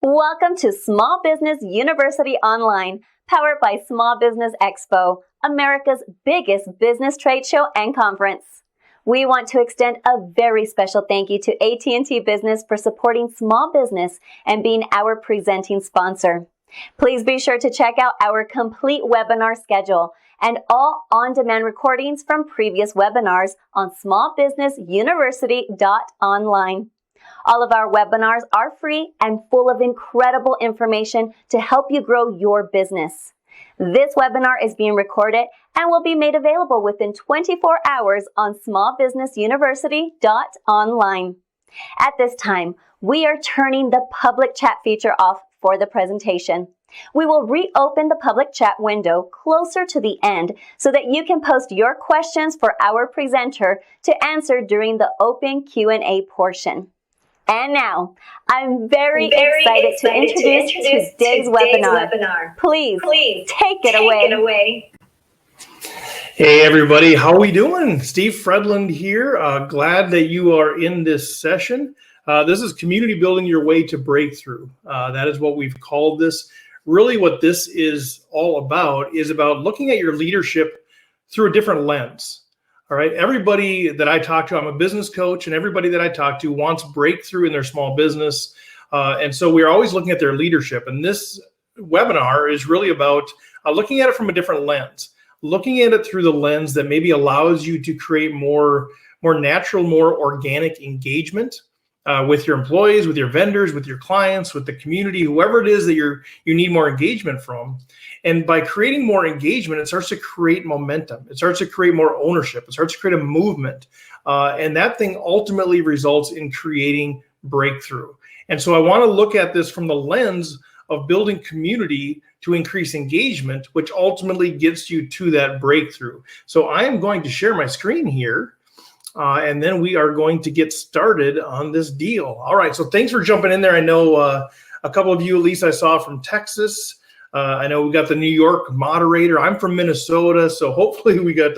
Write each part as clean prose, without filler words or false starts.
Welcome to Small Business University Online, powered by Small Business Expo, America's biggest business trade show and conference. We want to extend a very special thank you to AT&T Business for supporting small business and being our presenting sponsor. Please be sure to check out our complete webinar schedule and all on-demand recordings from previous webinars on smallbusinessuniversity.online. All of our webinars are free and full of incredible information to help you grow your business. This webinar is being recorded and will be made available within 24 hours on smallbusinessuniversity.online. At this time, we are turning the public chat feature off for the presentation. We will reopen the public chat window closer to the end so that you can post your questions for our presenter to answer during the open Q&A portion. And now, I'm very excited to introduce today's webinar. Please take it away. Hey everybody, how are we doing? Steve Fredlund here. Glad that you are in this session. This is community building your way to breakthrough. That is what we've called this. Really what this is all about is about looking at your leadership through a different lens. All right, everybody that I talk to, I'm a business coach, and everybody that I talk to wants breakthrough in their small business. And so we're always looking at their leadership. And this webinar is really about looking at it from a different lens, looking at it through the lens that maybe allows you to create more natural, more organic engagement with your employees, with your vendors, with your clients, with the community, whoever it is that you need more engagement from. And by creating more engagement, it starts to create momentum. It starts to create more ownership. It starts to create a movement. And that thing ultimately results in creating breakthrough. And so I want to look at this from the lens of building community to increase engagement, which ultimately gets you to that breakthrough. So I am going to share my screen here. And then we are going to get started on this deal. All right, so thanks for jumping in there. I know a couple of you, at least I saw from Texas. I know we got the New York moderator. I'm from Minnesota, so hopefully we got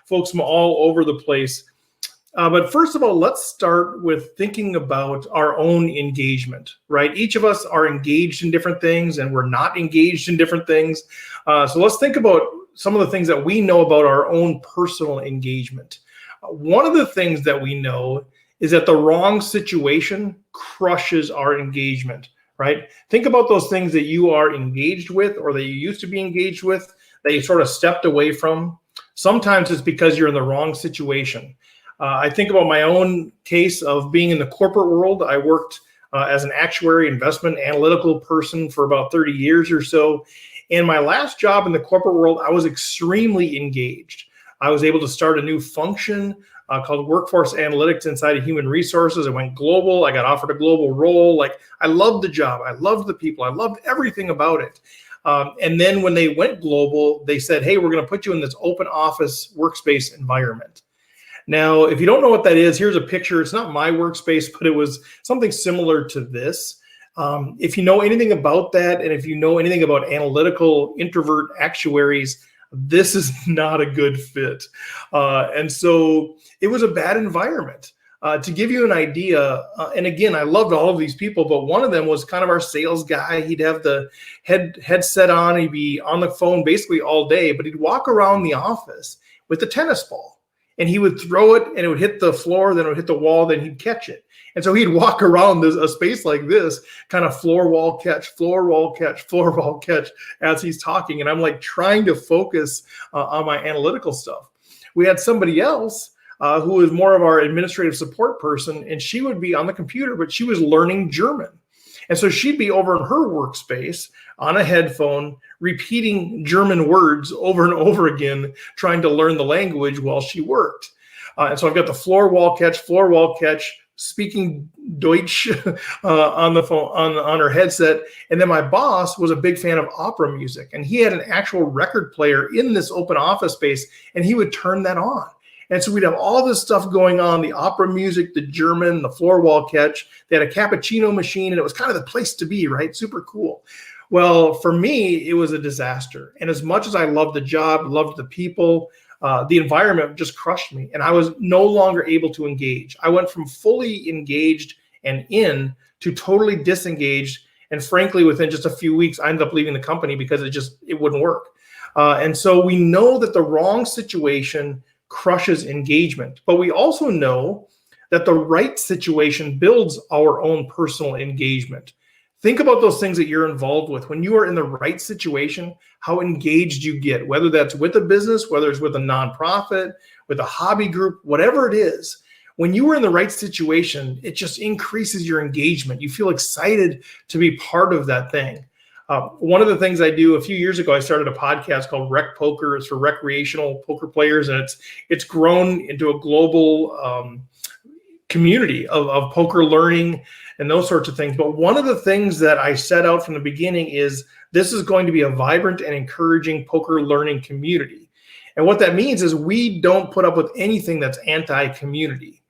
folks from all over the place. But first of all, let's start with thinking about our own engagement, right? Each of us are engaged in different things, and we're not engaged in different things. So let's think about some of the things that we know about our own personal engagement. One of the things that we know is that the wrong situation crushes our engagement, right? Think about those things that you are engaged with or that you used to be engaged with that you sort of stepped away from. Sometimes it's because you're in the wrong situation. I think about my own case of being in the corporate world. I worked as an actuary, investment analytical person for about 30 years or so. In my last job in the corporate world, I was extremely engaged. I was able to start a new function called workforce analytics inside of human resources. I went global. I got offered a global role. Like, I loved the job. I loved the people. I loved everything about it. And then when they went global, they said, hey, we're going to put you in this open office workspace environment. Now, if you don't know what that is, here's a picture. It's not my workspace, but it was something similar to this. If you know anything about that, and if you know anything about analytical introvert actuaries, this is not a good fit. And so it was a bad environment. To give you an idea, and again, I loved all of these people, but one of them was kind of our sales guy. He'd have the headset on. He'd be on the phone basically all day, but he'd walk around the office with the tennis ball. And he would throw it, and it would hit the floor, then it would hit the wall, then he'd catch it. And so he'd walk around a space like this, kind of floor, wall, catch, floor, wall, catch, floor, wall, catch, as he's talking. And I'm like trying to focus on my analytical stuff. We had somebody else who was more of our administrative support person, and she would be on the computer, but she was learning German. And so she'd be over in her workspace on a headphone, repeating German words over and over again, trying to learn the language while she worked. And so I've got the floor, wall, catch, speaking Deutsch on the phone, on her headset. And then my boss was a big fan of opera music, and he had an actual record player in this open office space, and he would turn that on. And so we'd have all this stuff going on, the opera music, the German, the floor wall catch. They had a cappuccino machine, and it was kind of the place to be, right? Super cool. Well, for me, it was a disaster. And as much as I loved the job, loved the people, the environment just crushed me. And I was no longer able to engage. I went from fully engaged and in to totally disengaged. And frankly, within just a few weeks, I ended up leaving the company because it wouldn't work. And so we know that the wrong situation crushes engagement, but we also know that the right situation builds our own personal engagement. Think about those things that you're involved with. When you are in the right situation, how engaged you get, whether that's with a business, whether it's with a nonprofit, with a hobby group, whatever it is. When you are in the right situation, it just increases your engagement. You feel excited to be part of that thing. One of the things I do, a few years ago, I started a podcast called Rec Poker. It's for recreational poker players, and it's grown into a global community of poker learning and those sorts of things. But one of the things that I set out from the beginning is this is going to be a vibrant and encouraging poker learning community. And what that means is we don't put up with anything that's anti-community.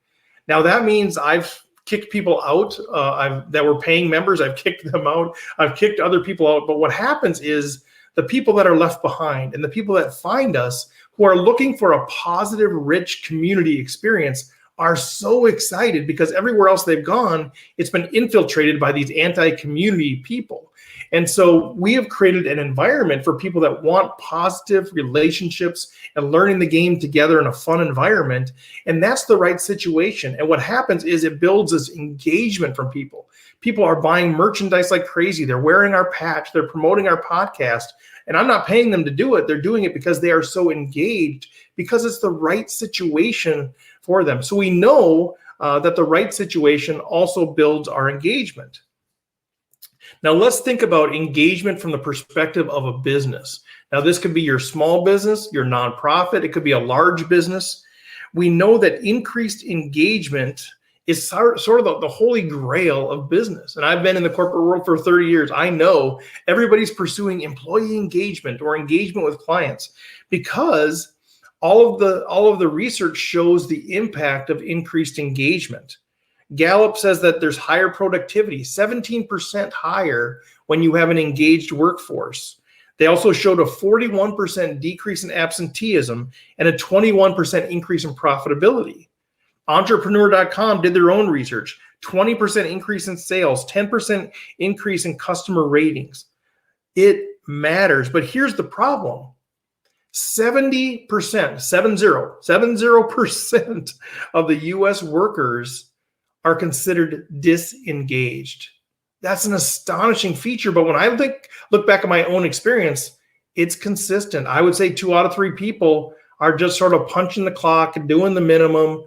Now, that means I've kicked people out that were paying members. I've kicked them out. I've kicked other people out. But what happens is the people that are left behind and the people that find us who are looking for a positive, rich community experience are so excited because everywhere else they've gone, it's been infiltrated by these anti-community people. And so we have created an environment for people that want positive relationships and learning the game together in a fun environment. And that's the right situation. And what happens is it builds this engagement from people. People are buying merchandise like crazy. They're wearing our patch. They're promoting our podcast. And I'm not paying them to do it. They're doing it because they are so engaged because it's the right situation for them. So we know that the right situation also builds our engagement. Now let's think about engagement from the perspective of a business. Now this could be your small business, your nonprofit, it could be a large business. We know that increased engagement is sort of the holy grail of business. And I've been in the corporate world for 30 years. I know everybody's pursuing employee engagement or engagement with clients because all of the research shows the impact of increased engagement. Gallup says that there's higher productivity, 17% higher when you have an engaged workforce. They also showed a 41% decrease in absenteeism and a 21% increase in profitability. Entrepreneur.com did their own research, 20% increase in sales, 10% increase in customer ratings. It matters, but here's the problem. 70%, 70% of the US workers are considered disengaged. That's an astonishing feature, but when I look back at my own experience, it's consistent. I would say 2 out of 3 people are just sort of punching the clock and doing the minimum,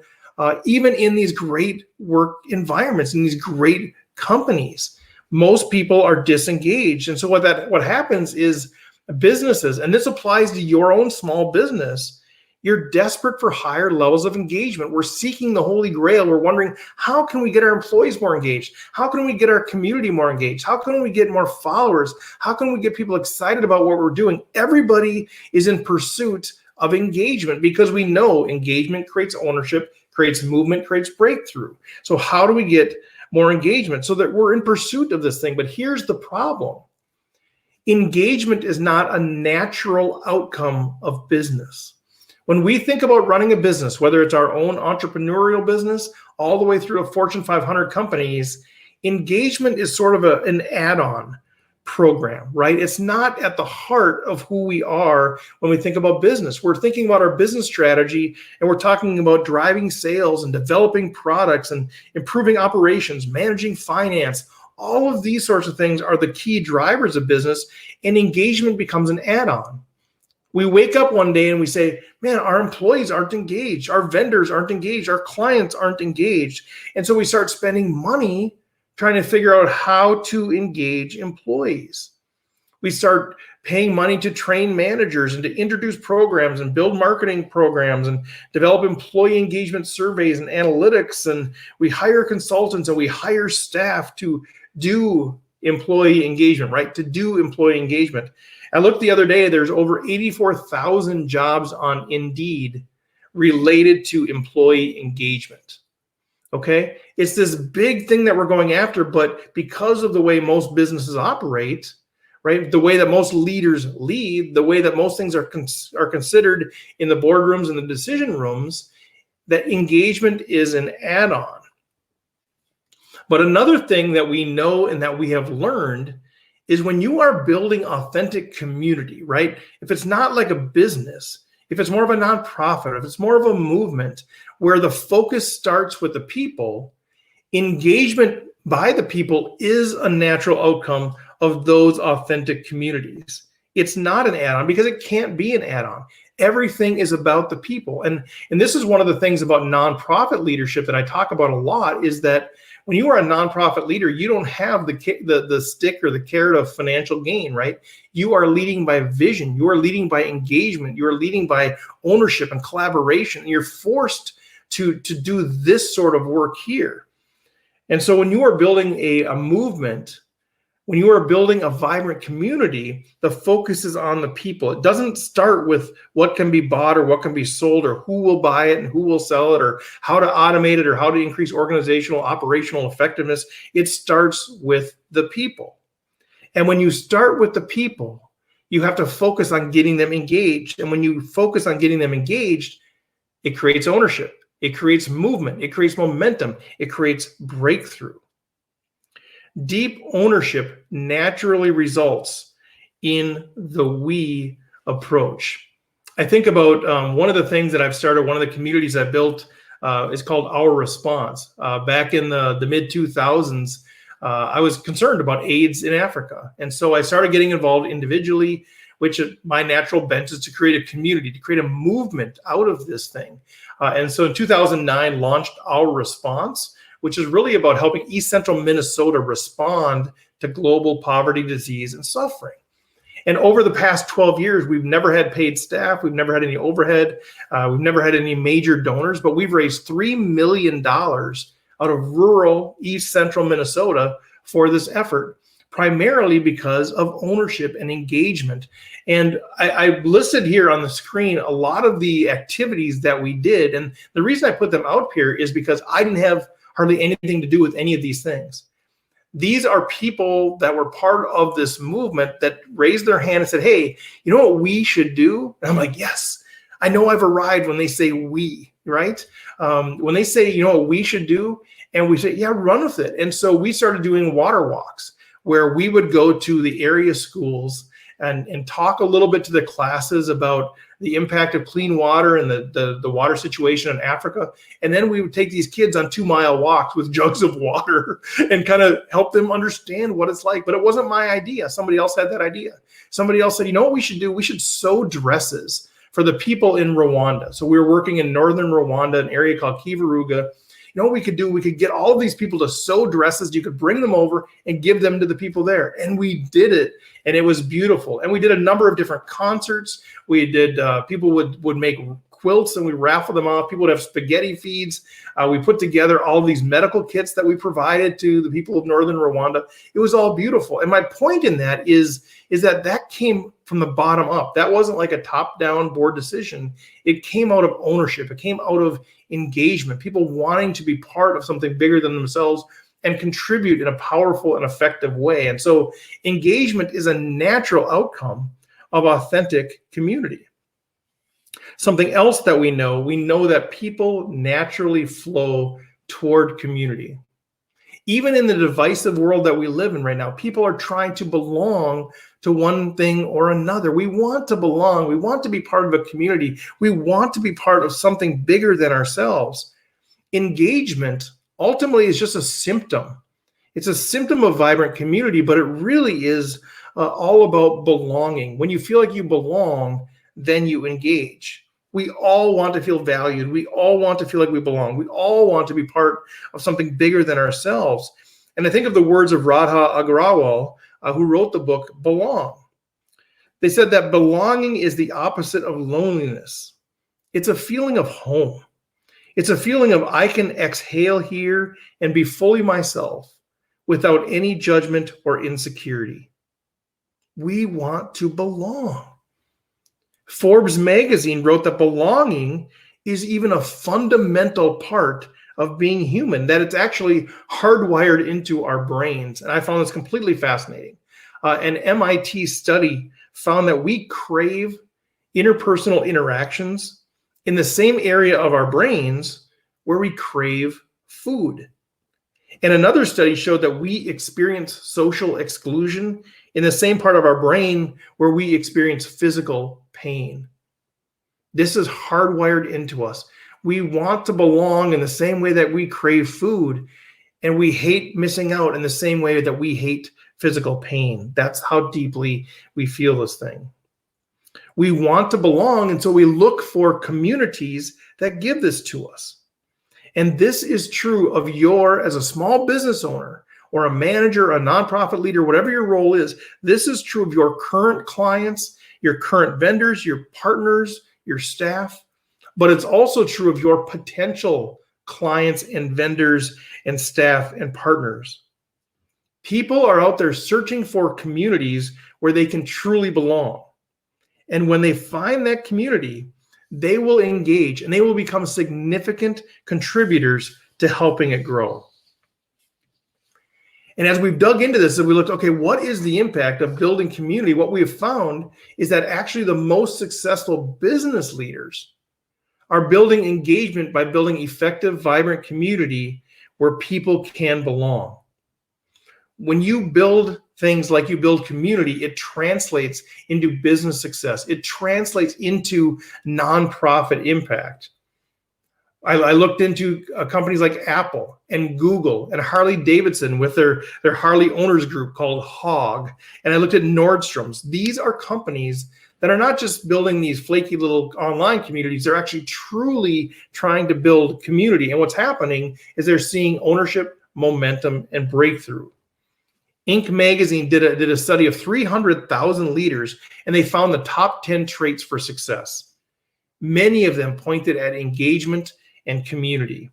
even in these great work environments, in these great companies. Most people are disengaged. And so what happens is businesses, and this applies to your own small business, you're desperate for higher levels of engagement. We're seeking the holy grail. We're wondering, how can we get our employees more engaged? How can we get our community more engaged? How can we get more followers? How can we get people excited about what we're doing? Everybody is in pursuit of engagement because we know engagement creates ownership, creates movement, creates breakthrough. So how do we get more engagement? So that we're in pursuit of this thing. But here's the problem. Engagement is not a natural outcome of business. When we think about running a business, whether it's our own entrepreneurial business, all the way through a Fortune 500 companies, engagement is sort of an add-on program, right? It's not at the heart of who we are when we think about business. We're thinking about our business strategy, and we're talking about driving sales and developing products and improving operations, managing finance. All of these sorts of things are the key drivers of business, and engagement becomes an add-on. We wake up one day and we say, man, our employees aren't engaged. Our vendors aren't engaged. Our clients aren't engaged. And so we start spending money trying to figure out how to engage employees. We start paying money to train managers and to introduce programs and build marketing programs and develop employee engagement surveys and analytics. And we hire consultants and we hire staff to do employee engagement, right? To do employee engagement. I looked the other day, there's over 84,000 jobs on Indeed related to employee engagement. Okay? It's this big thing that we're going after, but because of the way most businesses operate, right? The way that most leaders lead, the way that most things are considered in the boardrooms and the decision rooms, that engagement is an add-on. But another thing that we know and that we have learned is when you are building authentic community, right? If it's not like a business, if it's more of a nonprofit, if it's more of a movement where the focus starts with the people, engagement by the people is a natural outcome of those authentic communities. It's not an add-on because it can't be an add-on. Everything is about the people. And this is one of the things about nonprofit leadership that I talk about a lot, is that when you are a nonprofit leader, you don't have the stick or the carrot of financial gain, right? You are leading by vision. You are leading by engagement. You are leading by ownership and collaboration. And you're forced to do this sort of work here. And so when you are building a movement, when you are building a vibrant community, the focus is on the people. It doesn't start with what can be bought or what can be sold or who will buy it and who will sell it or how to automate it or how to increase organizational, operational effectiveness. It starts with the people. And when you start with the people, you have to focus on getting them engaged. And when you focus on getting them engaged, it creates ownership. It creates movement. It creates momentum. It creates breakthrough. Deep ownership naturally results in the we approach. I think about one of the things that I've started, one of the communities I built is called Our Response. Back in the mid-2000s, I was concerned about AIDS in Africa. And so I started getting involved individually, which my natural bent is to create a community, to create a movement out of this thing. And so in 2009, launched Our Response, which is really about helping East Central Minnesota respond to global poverty, disease, and suffering. And over the past 12 years, we've never had paid staff. We've never had any overhead. We've never had any major donors, but we've raised $3 million out of rural East Central Minnesota for this effort, primarily because of ownership and engagement. And I listed here on the screen a lot of the activities that we did. And the reason I put them out here is because I didn't have hardly anything to do with any of these things. These are people that were part of this movement that raised their hand and said, hey, you know what we should do? And I'm like, yes, I know I've arrived when they say we, right? When they say, you know what we should do? And we say, yeah, run with it. And so we started doing water walks where we would go to the area schools and talk a little bit to the classes about the impact of clean water and the water situation in Africa. And then we would take these kids on 2-mile walks with jugs of water and kind of help them understand what it's like. But it wasn't my idea. Somebody else had that idea. Somebody else said, you know what we should do? We should sew dresses for the people in Rwanda. So we were working in northern Rwanda, an area called Kivuruga. You know what we could do? We could get all of these people to sew dresses. You could bring them over and give them to the people there. And we did it. And it was beautiful. And we did a number of different concerts. We did, people would make quilts and we raffle them off. People would have spaghetti feeds. We put together all of these medical kits that we provided to the people of northern Rwanda. It was all beautiful. And my point in that is that came from the bottom up. That wasn't like a top-down board decision. It came out of ownership. It came out of engagement, people wanting to be part of something bigger than themselves and contribute in a powerful and effective way. And so engagement is a natural outcome of authentic community. Something else that we know that people naturally flow toward community. Even in the divisive world that we live in right now, people are trying to belong to one thing or another. We want to belong. We want to be part of a community. We want to be part of something bigger than ourselves. Engagement ultimately is just a symptom. It's a symptom of vibrant community, but it really is all about belonging. When you feel like you belong, then you engage. We all want to feel valued. We all want to feel like we belong. We all want to be part of something bigger than ourselves. And I think of the words of Radha Agrawal, who wrote the book Belong. They said that belonging is the opposite of loneliness. It's a feeling of home. It's a feeling of I can exhale here and be fully myself without any judgment or insecurity. We want to belong. Forbes magazine wrote that belonging is even a fundamental part of being human, that it's actually hardwired into our brains. And I found this completely fascinating. An MIT study found that we crave interpersonal interactions in the same area of our brains where we crave food. And another study showed that we experience social exclusion in the same part of our brain where we experience physical pain. This is hardwired into us. We want to belong in the same way that we crave food, and we hate missing out in the same way that we hate physical pain. That's how deeply we feel this thing. We want to belong, and so we look for communities that give this to us. And this is true of as a small business owner or a manager, a nonprofit leader, whatever your role is. This is true of your current clients, your current vendors, your partners, your staff, but it's also true of your potential clients and vendors and staff and partners. People are out there searching for communities where they can truly belong. And when they find that community, they will engage and they will become significant contributors to helping it grow. And as we've dug into this and we looked, okay, what is the impact of building community? What we have found is that actually the most successful business leaders are building engagement by building effective, vibrant community where people can belong. When you build things like you build community, it translates into business success. It translates into nonprofit impact. I looked into companies like Apple and Google and Harley Davidson with their Harley owners group called HOG. And I looked at Nordstrom's. These are companies that are not just building these flaky little online communities. They're actually truly trying to build community. And what's happening is they're seeing ownership, momentum, and breakthrough. Inc. magazine did a study of 300,000 leaders, and they found the top 10 traits for success. Many of them pointed at engagement and community.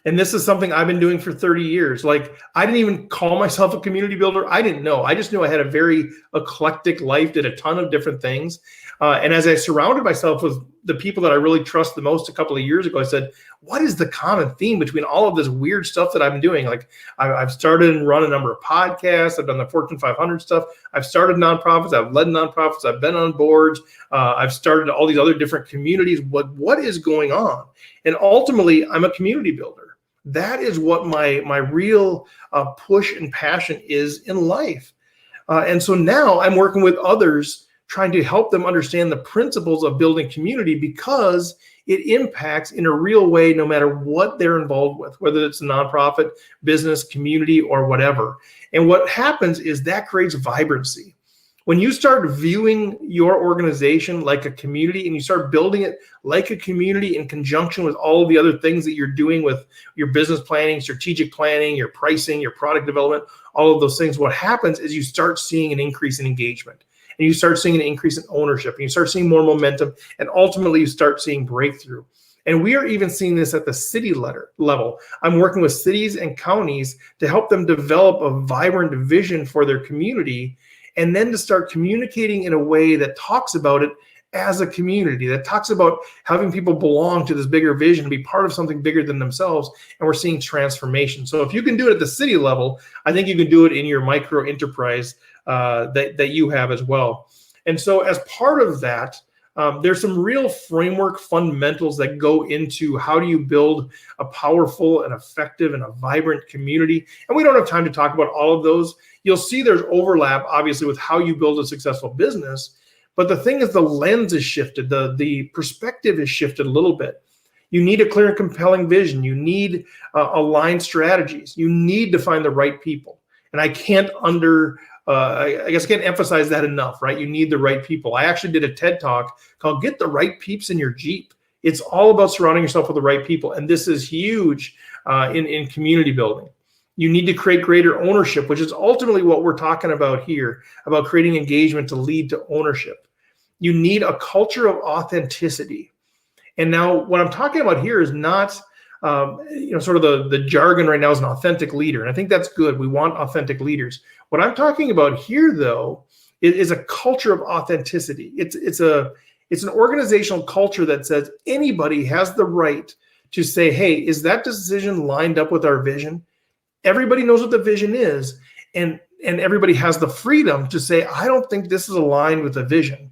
And this is something I've been doing for 30 years. Like, I didn't even call myself a community builder. I didn't know. I just knew I had a very eclectic life, did a ton of different things. And as I surrounded myself with the people that I really trust the most a couple of years ago, I said, what is the common theme between all of this weird stuff that I've been doing? Like, I've started and run a number of podcasts. I've done the Fortune 500 stuff. I've started nonprofits. I've led nonprofits. I've been on boards. I've started all these other different communities. What is going on? And ultimately, I'm a community builder. That is what my real push and passion is in life. And so now I'm working with others, trying to help them understand the principles of building community, because it impacts in a real way no matter what they're involved with, whether it's a nonprofit, business, community, or whatever. And what happens is that creates vibrancy. When you start viewing your organization like a community and you start building it like a community in conjunction with all of the other things that you're doing with your business planning, strategic planning, your pricing, your product development, all of those things, what happens is you start seeing an increase in engagement. And you start seeing an increase in ownership, and you start seeing more momentum, and ultimately you start seeing breakthrough. And we are even seeing this at the city level. I'm working with cities and counties to help them develop a vibrant vision for their community, and then to start communicating in a way that talks about it as a community, that talks about having people belong to this bigger vision, be part of something bigger than themselves. And we're seeing transformation. So if you can do it at the city level, I think you can do it in your micro enterprise that you have as well. And so as part of that, there's some real framework fundamentals that go into how do you build a powerful and effective and a vibrant community. And we don't have time to talk about all of those. You'll see there's overlap, obviously, with how you build a successful business. But the thing is, the lens is shifted. The perspective is shifted a little bit. You need a clear and compelling vision. You need aligned strategies. You need to find the right people. And I can't I guess I can't emphasize that enough, right? You need the right people. I actually did a TED Talk called Get the Right Peeps in Your Jeep. It's all about surrounding yourself with the right people. And this is huge in community building. You need to create greater ownership, which is ultimately what we're talking about here, about creating engagement to lead to ownership. You need a culture of authenticity. And now what I'm talking about here is not sort of the jargon right now is an authentic leader. And I think that's good. We want authentic leaders. What I'm talking about here, though, is a culture of authenticity. It's an organizational culture that says anybody has the right to say, hey, is that decision lined up with our vision? Everybody knows what the vision is. And everybody has the freedom to say, I don't think this is aligned with the vision.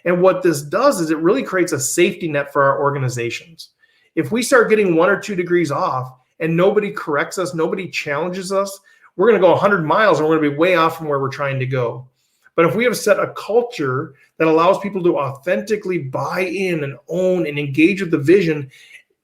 And what this does is it really creates a safety net for our organizations. If we start getting 1 or 2 degrees off, and nobody corrects us, nobody challenges us, we're going to go 100 miles and we're going to be way off from where we're trying to go. But if we have set a culture that allows people to authentically buy in and own and engage with the vision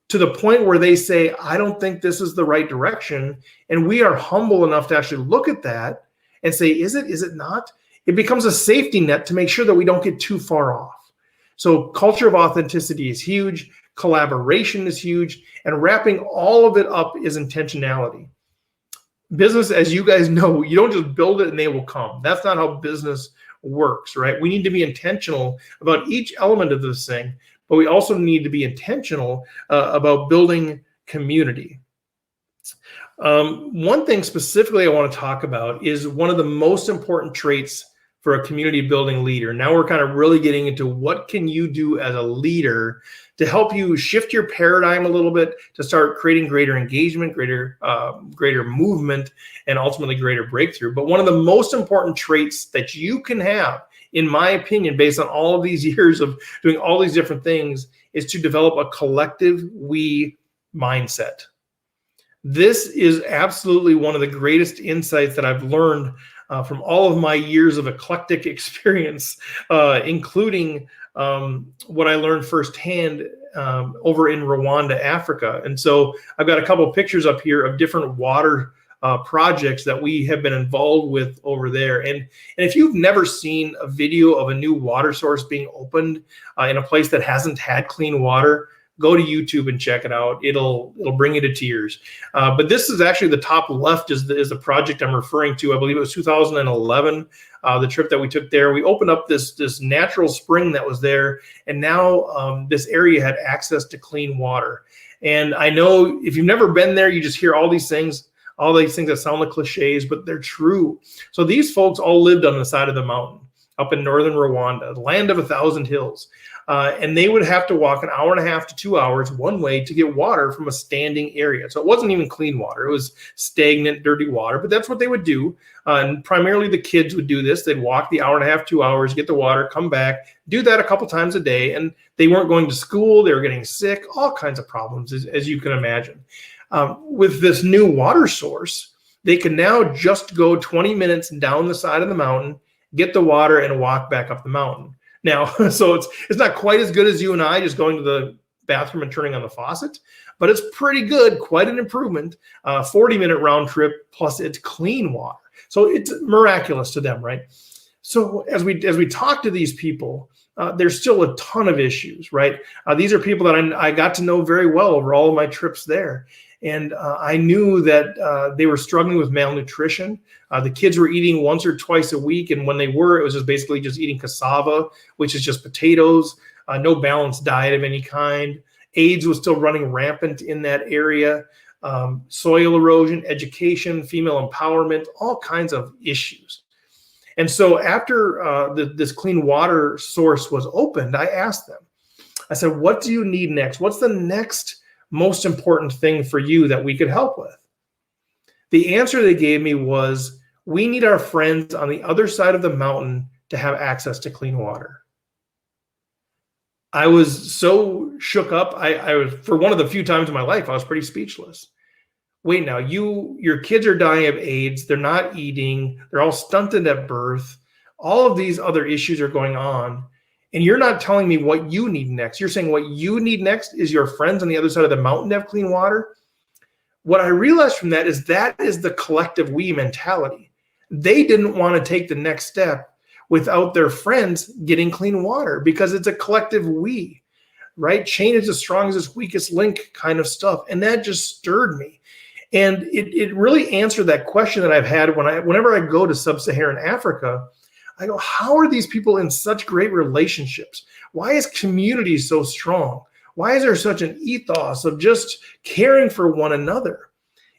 to the point where they say, I don't think this is the right direction, and we are humble enough to actually look at that and say, is it not? It becomes a safety net to make sure that we don't get too far off. So culture of authenticity is huge, collaboration is huge, and wrapping all of it up is intentionality. Business, as you guys know, you don't just build it and they will come. That's not how business works, right? We need to be intentional about each element of this thing, but we also need to be intentional about building community. One thing specifically I want to talk about is one of the most important traits for a community building leader. Now we're kind of really getting into what can you do as a leader to help you shift your paradigm a little bit, to start creating greater engagement, greater movement, and ultimately greater breakthrough. But one of the most important traits that you can have, in my opinion, based on all of these years of doing all these different things, is to develop a collective we mindset. This is absolutely one of the greatest insights that I've learned from all of my years of eclectic experience, including what I learned firsthand over in Rwanda, Africa. And so I've got a couple of pictures up here of different water projects that we have been involved with over there. And if you've never seen a video of a new water source being opened in a place that hasn't had clean water, go to YouTube and check it out. It'll bring you to tears. But this is actually the top left is the project I'm referring to. I believe it was 2011, the trip that we took there. We opened up this natural spring that was there, and now this area had access to clean water. And I know if you've never been there, you just hear all these things that sound like cliches, but they're true. So these folks all lived on the side of the mountain up in northern Rwanda, the land of 1,000 hills. And they would have to walk 1.5 hours to 2 hours one way to get water from a standing area. So it wasn't even clean water. It was stagnant, dirty water, but that's what they would do. And primarily the kids would do this. They'd walk the 1.5 hours, 2 hours, get the water, come back, do that a couple times a day. And they weren't going to school. They were getting sick, all kinds of problems, as you can imagine. With this new water source, they can now just go 20 minutes down the side of the mountain, get the water, and walk back up the mountain. Now, so it's not quite as good as you and I just going to the bathroom and turning on the faucet, but it's pretty good, quite an improvement. 40-minute round trip, plus it's clean water. So it's miraculous to them, right? So as we talk to these people, there's still a ton of issues, right? These are people that I got to know very well over all of my trips there. And I knew that they were struggling with malnutrition. The kids were eating once or twice a week. And when they were, it was just basically just eating cassava, which is just potatoes, no balanced diet of any kind. AIDS was still running rampant in that area. Soil erosion, education, female empowerment, all kinds of issues. And so after this clean water source was opened, I asked them, I said, what do you need next? What's the next most important thing for you that we could help with? The answer they gave me was, we need our friends on the other side of the mountain to have access to clean water. I was so shook up. I was, for one of the few times in my life, I was pretty speechless. Wait, now your kids are dying of AIDS. They're not eating. They're all stunted at birth. All of these other issues are going on. And you're not telling me what you need next. You're saying what you need next is your friends on the other side of the mountain to have clean water. What I realized from that is the collective we mentality. They didn't want to take the next step without their friends getting clean water because it's a collective we, right? Chain is as strong as its weakest link kind of stuff. And that just stirred me. And it really answered that question that I've had whenever I go to sub-Saharan Africa. I go, how are these people in such great relationships? Why is community so strong? Why is there such an ethos of just caring for one another?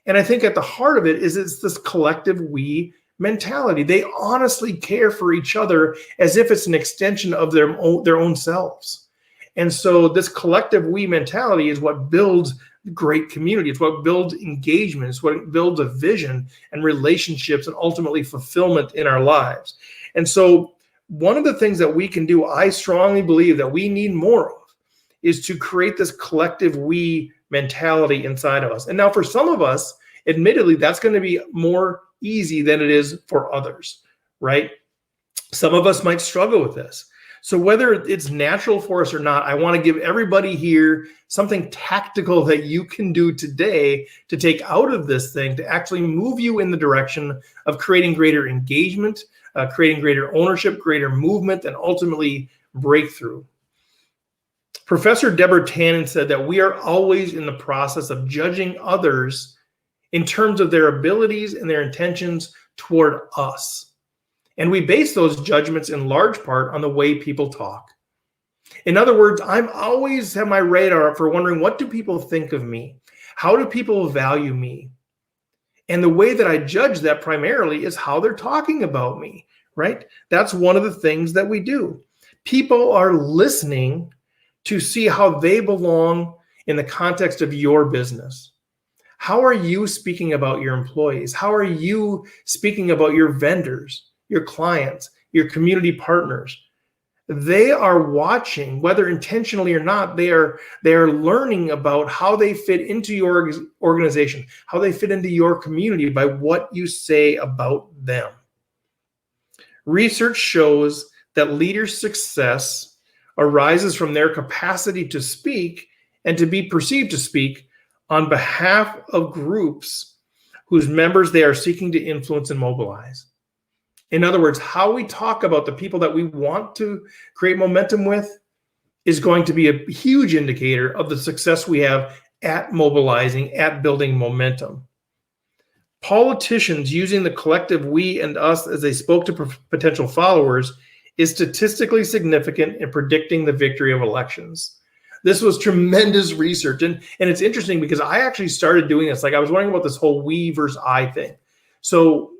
And I think at the heart of it is it's this collective we mentality. They honestly care for each other as if it's an extension of their own selves. And so this collective we mentality is what builds great community. It's what builds engagement. It's what builds a vision and relationships and ultimately fulfillment in our lives. And so one of the things that we can do, I strongly believe that we need more of, is to create this collective we mentality inside of us. And now for some of us, admittedly, that's going to be more easy than it is for others, right? Some of us might struggle with this. So whether it's natural for us or not, I want to give everybody here something tactical that you can do today to take out of this thing to actually move you in the direction of creating greater engagement, creating greater ownership, greater movement, and ultimately breakthrough. Professor Deborah Tannen said that we are always in the process of judging others in terms of their abilities and their intentions toward us. And we base those judgments in large part on the way people talk. In other words, I'm always have my radar up for wondering, what do people think of me? How do people value me? And the way that I judge that primarily is how they're talking about me, right? That's one of the things that we do. People are listening to see how they belong in the context of your business. How are you speaking about your employees? How are you speaking about your vendors, your clients, your community partners? They are watching, whether intentionally or not. They are learning about how they fit into your organization, how they fit into your community by what you say about them. Research shows that leaders' success arises from their capacity to speak and to be perceived to speak on behalf of groups whose members they are seeking to influence and mobilize. In other words, how we talk about the people that we want to create momentum with is going to be a huge indicator of the success we have at mobilizing, at building momentum. Politicians using the collective we and us as they spoke to potential followers is statistically significant in predicting the victory of elections. This was tremendous research. And it's interesting because I actually started doing this. Like, I was wondering about this whole we versus I thing. So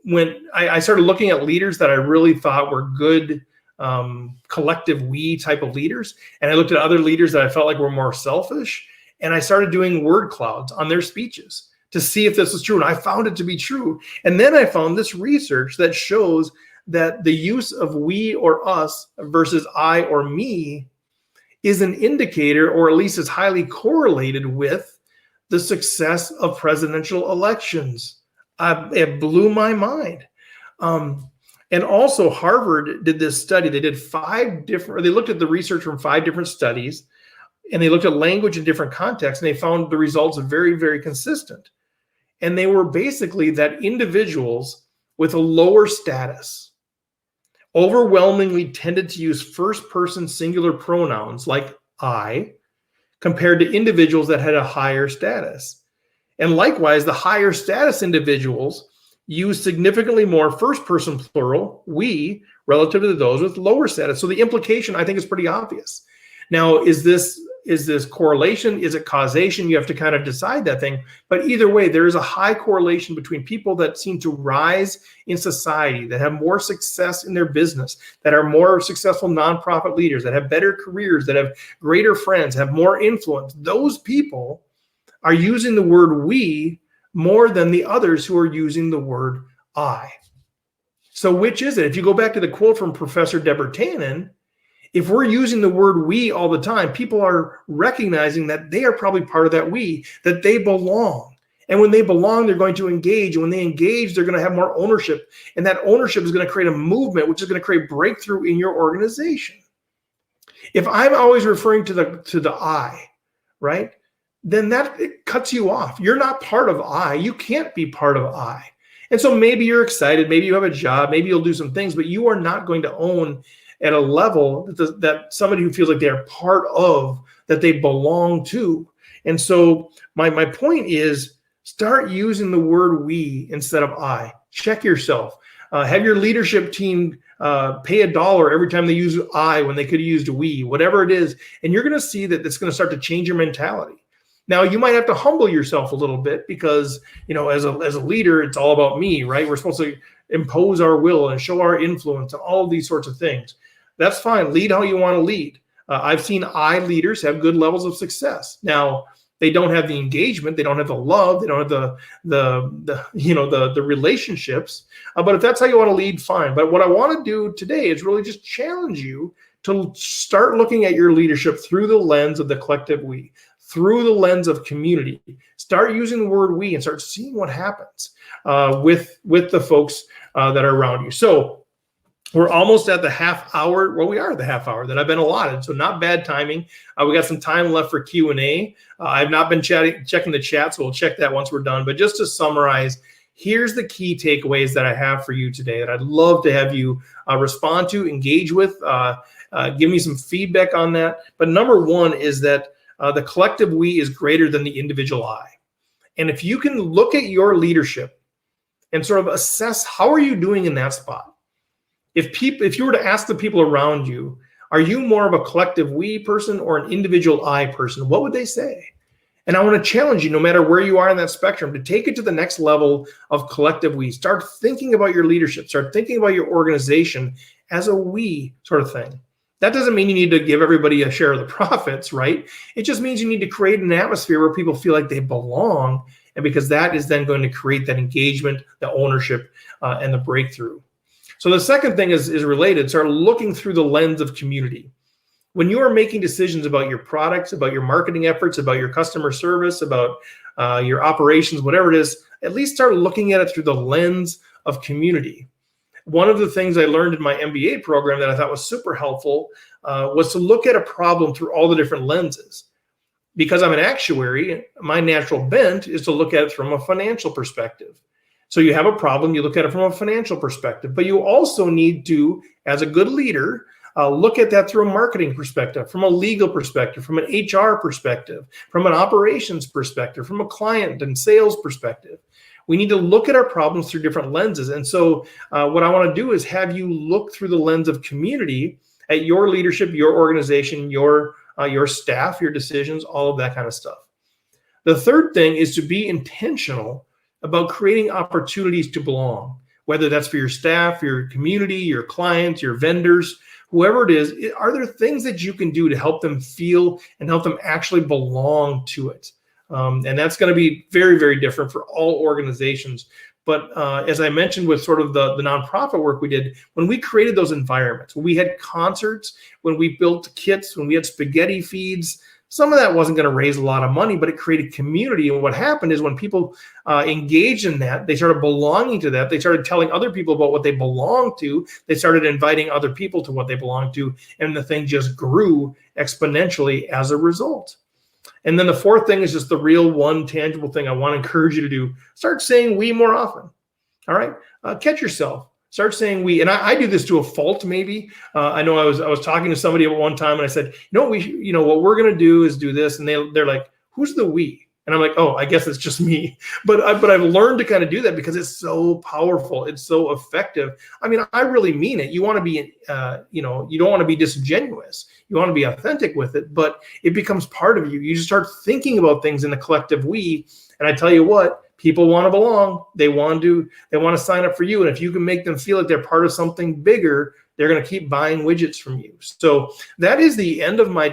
when I started looking at leaders that I really thought were good collective we type of leaders, and I looked at other leaders that I felt like were more selfish, and I started doing word clouds on their speeches to see if this was true. And I found it to be true. And then I found this research that shows that the use of we or us versus I or me is an indicator, or at least is highly correlated with the success of presidential elections. It blew my mind. And also Harvard did this study. They did they looked at the research from 5 different studies, and they looked at language in different contexts, and they found the results very, very consistent. And they were basically that individuals with a lower status overwhelmingly tended to use first-person singular pronouns like I, compared to individuals that had a higher status. And likewise, the higher status individuals use significantly more first-person plural, we, relative to those with lower status. So the implication, I think, is pretty obvious. Now, is this correlation? Is it causation? You have to kind of decide that thing. But either way, there is a high correlation between people that seem to rise in society, that have more success in their business, that are more successful nonprofit leaders, that have better careers, that have greater friends, have more influence. Those people are using the word we more than the others who are using the word I. So which is it? If you go back to the quote from Professor Deborah Tannen, if we're using the word we all the time, people are recognizing that they are probably part of that we, that they belong. And when they belong, they're going to engage. And when they engage, they're going to have more ownership. And that ownership is going to create a movement, which is going to create breakthrough in your organization. If I'm always referring to the I, right, then it cuts you off. You're not part of I. You can't be part of I. And so maybe you're excited. Maybe you have a job. Maybe you'll do some things, but you are not going to own at a level that somebody who feels like they're part of, that they belong to. And so my point is, start using the word we instead of I. Check yourself. Have your leadership team pay $1 every time they use I when they could have used we, whatever it is. And you're going to see that it's going to start to change your mentality. Now, you might have to humble yourself a little bit because, as a leader, it's all about me, right? We're supposed to impose our will and show our influence and all of these sorts of things. That's fine. Lead how you want to lead. I've seen I leaders have good levels of success. Now, they don't have the engagement, they don't have the love, they don't have the relationships. But if that's how you want to lead, fine. But what I want to do today is really just challenge you to start looking at your leadership through the lens of the collective we, through the lens of community. Start using the word we and start seeing what happens with the folks that are around you. So we're almost at the half hour. Well, we are at the half hour that I've been allotted, so not bad timing. We got some time left for Q&A. I've not been checking the chat, so we'll check that once we're done. But just to summarize, here's the key takeaways that I have for you today that I'd love to have you respond to, engage with, give me some feedback on that. But number one is that the collective we is greater than the individual I. And if you can look at your leadership and sort of assess how are you doing in that spot. If you were to ask the people around you, are you more of a collective we person or an individual I person? What would they say? And I want to challenge you, no matter where you are in that spectrum, to take it to the next level of collective we. Start thinking about your leadership. Start thinking about your organization as a we sort of thing. That doesn't mean you need to give everybody a share of the profits, right? It just means you need to create an atmosphere where people feel like they belong. And because that is then going to create that engagement, the ownership, and the breakthrough. So the second thing is related. Start looking through the lens of community. When you are making decisions about your products, about your marketing efforts, about your customer service, about your operations, whatever it is, at least start looking at it through the lens of community. One of the things I learned in my MBA program that I thought was super helpful was to look at a problem through all the different lenses. Because I'm an actuary, my natural bent is to look at it from a financial perspective. So you have a problem, you look at it from a financial perspective, but you also need to, as a good leader, look at that through a marketing perspective, from a legal perspective, from an HR perspective, from an operations perspective, from a client and sales perspective. We need to look at our problems through different lenses. And so what I want to do is have you look through the lens of community at your leadership, your organization, your staff, your decisions, all of that kind of stuff. The third thing is to be intentional about creating opportunities to belong, whether that's for your staff, your community, your clients, your vendors, whoever it is. Are there things that you can do to help them feel and help them actually belong to it? And that's going to be very, very different for all organizations. But as I mentioned with sort of the nonprofit work we did, when we created those environments, when we had concerts, when we built kits, when we had spaghetti feeds, some of that wasn't going to raise a lot of money, but it created community. And what happened is when people engaged in that, they started belonging to that. They started telling other people about what they belong to. They started inviting other people to what they belong to. And the thing just grew exponentially as a result. And then the fourth thing is just the real one tangible thing I want to encourage you to do. Start saying we more often. All right. Catch yourself. Start saying we, and I do this to a fault, maybe. I know I was talking to somebody at one time and I said, what we're going to do is do this. And they're like, who's the we? And I'm like, oh, I guess it's just me. But I've learned to kind of do that because it's so powerful. It's so effective. I mean, I really mean it. You want to be, you don't want to be disingenuous. You want to be authentic with it, but it becomes part of you. You just start thinking about things in the collective we. And I tell you what, people want to belong. They want to sign up for you. And if you can make them feel like they're part of something bigger, they're going to keep buying widgets from you. So that is the end of my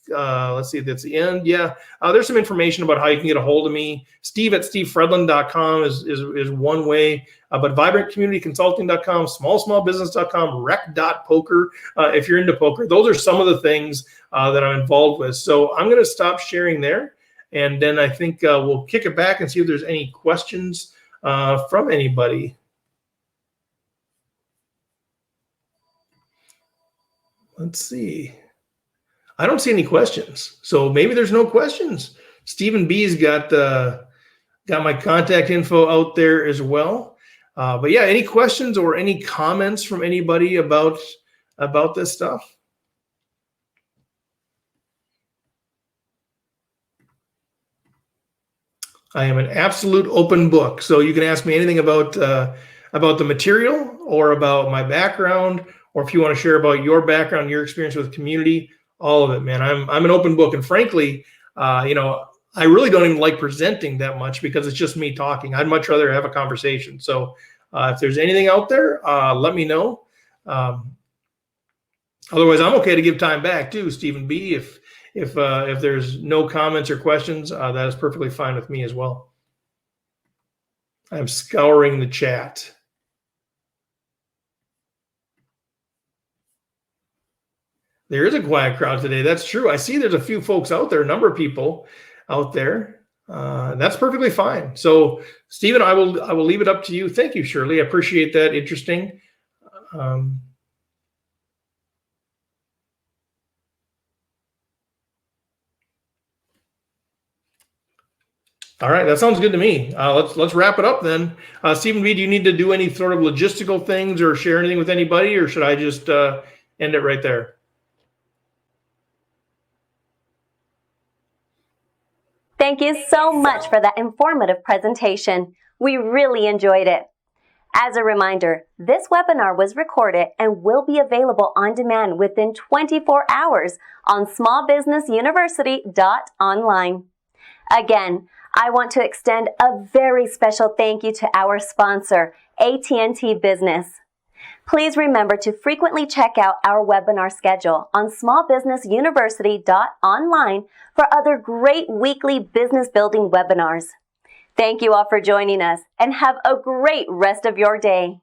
let's see, that's the end. Yeah. There's some information about how you can get a hold of me. Steve@stevefredlund.com is one way, but vibrantcommunityconsulting.com, smallbusiness.com, rec.poker. If you're into poker, those are some of the things that I'm involved with. So I'm going to stop sharing there. And then I think we'll kick it back and see if there's any questions from anybody. Let's see. I don't see any questions. So maybe there's no questions. Stephen B's got my contact info out there as well. But yeah, any questions or any comments from anybody about this stuff? I am an absolute open book. So you can ask me anything about the material or about my background, or if you want to share about your background, your experience with community, all of it, man. I'm an open book. And frankly, I really don't even like presenting that much because it's just me talking. I'd much rather have a conversation. So if there's anything out there, let me know. Otherwise, I'm okay to give time back too, Stephen B. If there's no comments or questions, that is perfectly fine with me as well. I'm scouring the chat. There is a quiet crowd today. That's true. I see there's a few folks out there, a number of people. out there. That's perfectly fine. So, Stephen, I will leave it up to you. Thank you, Shirley. I appreciate that. Interesting. All right, that sounds good to me. Let's wrap it up then. Stephen B, do you need to do any sort of logistical things or share anything with anybody, or should I just end it right there? Thank you so much for that informative presentation. We really enjoyed it. As a reminder, this webinar was recorded and will be available on demand within 24 hours on smallbusinessuniversity.online. Again, I want to extend a very special thank you to our sponsor, AT&T Business. Please remember to frequently check out our webinar schedule on smallbusinessuniversity.online for other great weekly business building webinars. Thank you all for joining us and have a great rest of your day.